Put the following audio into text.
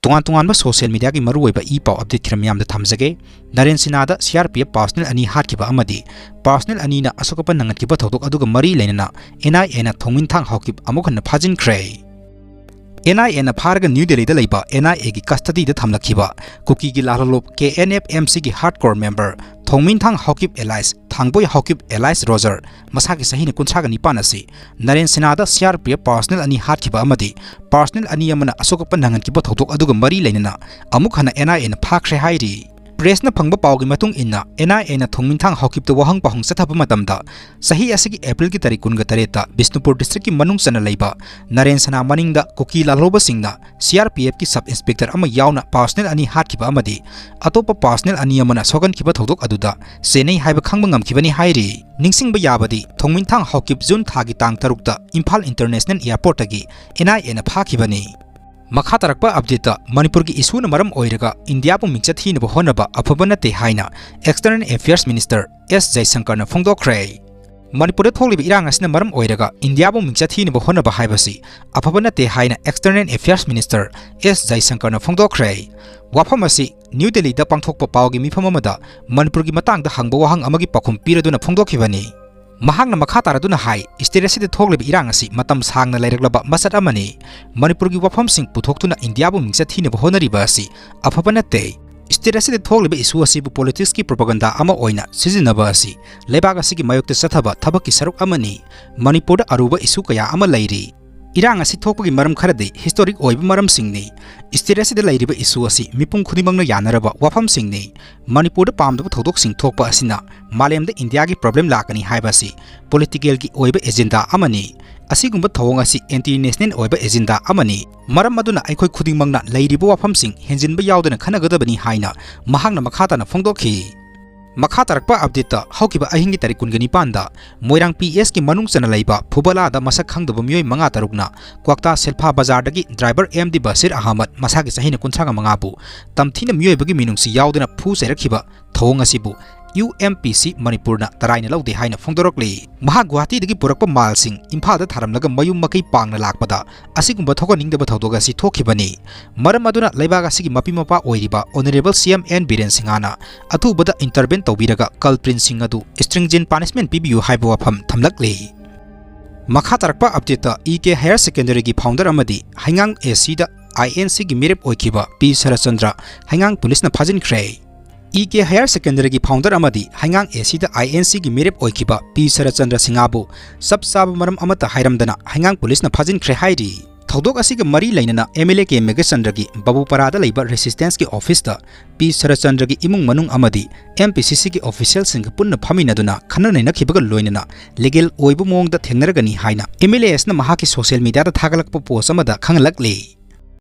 तोंगान social media की मरुओइबा ई पाउ update खिरमयाम थमजगे Naren सिनादा CRPF personal अनि हाटखिबा अमदी पर्सनल अनि ना असोकप नंगतखिबा थौदोक अदुगा मरी लेना NIA ना थोंगमिनथांग हाउकिप अमुखन फाजिनख्रे NIA ना फारग न्यू दिल्ली दा लैबा NIA की कस्टडी दा थमलखिबा कुकी की लालोप KNF MC की hardcore member Thongminthang Haokip alias Thangboi Haokip alias Roger मसाकी सहीने कुंसागा निपान असि नरेन सिनादा CRPF पर्सनल अनि हाटखिबा अमदी पर्सनल अनि अमना असोकप नंगतखिबा थौदोक अदुगा मरी लेना अमुखन NIA ना फाख्रे हाइरी प्रेस न फंगबा पाउगी मतुंग इन्ना NIA ना थोंगमिनथांग हाउकिप तो वहंग पहुंग सथाप मतमदा सही असिगी अप्रैल की तारीख 29 बिष्णुपुर डिस्ट्रिक्ट की मनुंग सना लैबा नरेन सना मनिंगदा कुकी लालोबा सिंगना CRPF की सब इंस्पेक्टर अमा यावना पर्सनल अनि हाटखिबा अमदी अतोपा पर्सनल अनि अमना सोगन खिबा थौदोक अदुदा सेनै हाइबा खंगबा ngam हाइरी निंगसिंगबा याबदी थोंगमिनथांग हाउकिप जुन थागी तांग तरुकता इम्फाल इंटरनेशनल एयरपोर्ट तगी NIA ना फाखिबनी मखा तरक्पा अपडेट मणिपुर की इशू मरम ओइरगा इंडिया पु मिंगचा थीनब होनबा अफब नते हाइना external affairs minister S Jaishankar न फोंदोखरे मणिपुर थोलिब इरांग असिना मरम ओइरगा इंडिया पु मिंगचा थीनब होनबा हाइबसी अफब नते हाइना external affairs minister S Jaishankar न फोंदोखरे वाफम असि न्यू दिल्ली दा पांगथोकपा पावगी मिफम अमदा मणिपुर की मतंग दा हंगबा वहंग अमगी पखुम पिरदुना फोंदोखिबनी महांगना मखा तारदुना हाई स्टेट असिदा थोगलिब इरांग असि मतम सांगना लैरगलबा मसत अमनी मणिपुर की वफम सिंग पुथोक्तुना इंडिया बु मिंगचा थीनब होनरिबा असि अफब नते स्टेट असिदा थोगलिब इशू असिबु पॉलिटिक्स की प्रोपेगेंडा अमा ओइना सिजिनबा असि लेबाग असिगी मायोक्ते सथबा थबकी सरुक अमनी मणिपुर अरुबा इशू कया अमा लैरी इरांग असि थोकपगी मरम खरदि हिस्टोरिक ओइब मरम सिंगनी स्टेट असिदा लैरिबा इशू असि मिपुंग खुदिमंगना यानरबा वफम सिंगनी मणिपुर पामदब थौदोक सिंग थोकपा असिना मालेमदा इंडिया की प्रॉब्लम लाकनी हाइबासी पॉलिटिकल की ओइबा एजेंडा अमनी असिगुंबा थौंग असि एंटी नेशनल ओइबा एजेंडा अमनी मरम अदुना अखोय खुदिमंगना लैरिबा वफम सिंग हेंजिनबा यावदना खनगदबनी हाइना महांगना मखाताना फोंदोखि मखा तरक्पा अपडेट हौकिबा अहिंगी तारीख 29 मोइरांग PS की मनुंग चना लैबा फुबलादा मसक खंगदबा मियोय मंगा तरुकना क्वाक्ता सेल्फा बाजारदगी ड्राइवर MD बशीर अहमद मसागी सहीने कुंसागा मंगाबु तमथीना मियोयबगी मिनुंगसी यावदना फू सेरखिबा थौंग असिबु UMPC मणिपुरना तराइना लौदे हाइना फोंदोरकले महा गुवाहाटी दगी पुरकपा मालसिंग इम्फालदा थारमलगा मयुम मकई पांगना लाकपदा असिगुंबा थोगनिंगदबा थौदोगा सि थोखिबनी मरम अदुना लैबाग असिगी मपी मपा ओइरिबा ऑनरेबल CM N बीरेन सिंगाना अथुबदा इंटरवेन तौबिरगा कल्प्रिन सिंग अदु स्ट्रिंजेंट पनिशमेंट पिबियु हाइबो वफम थमलकले मखा तरक्पा अपडेट EK हायर सेकेंडरी की फाउंडर अमदी हाइंगांग AC दा INC की मेरेप ओइखिबा P सरचंद्र हाइंगांग पुलिस ना फाजिनख्रे EK हायर सेकेंडरी की फाउंडर अमदी हाइंगांग AC दा INC की मेरेप ओइखिबा P सरचंद्र सिंगाबु सब साब मरम अमता हाइरमदना हाइंगांग पुलिस ना फाजिनख्रे हाइरी थौदोक असिग मरी लैनना MLA के मेगचंद्र की बबुपरादा लैबा रेसिस्टेंस की ऑफिस दा P सरचंद्र की इमुंग मनुंग अमदी MPCC की ऑफिशियल सिंग पुन्न फमिनदुना खननैना खिबगा लोइनना लीगल ओइबु मोंग दा थेंगनरगनी हाइना MLAs ना महा की सोशल मीडिया दा थागलकपा पोस्ट अमदा खंगलकले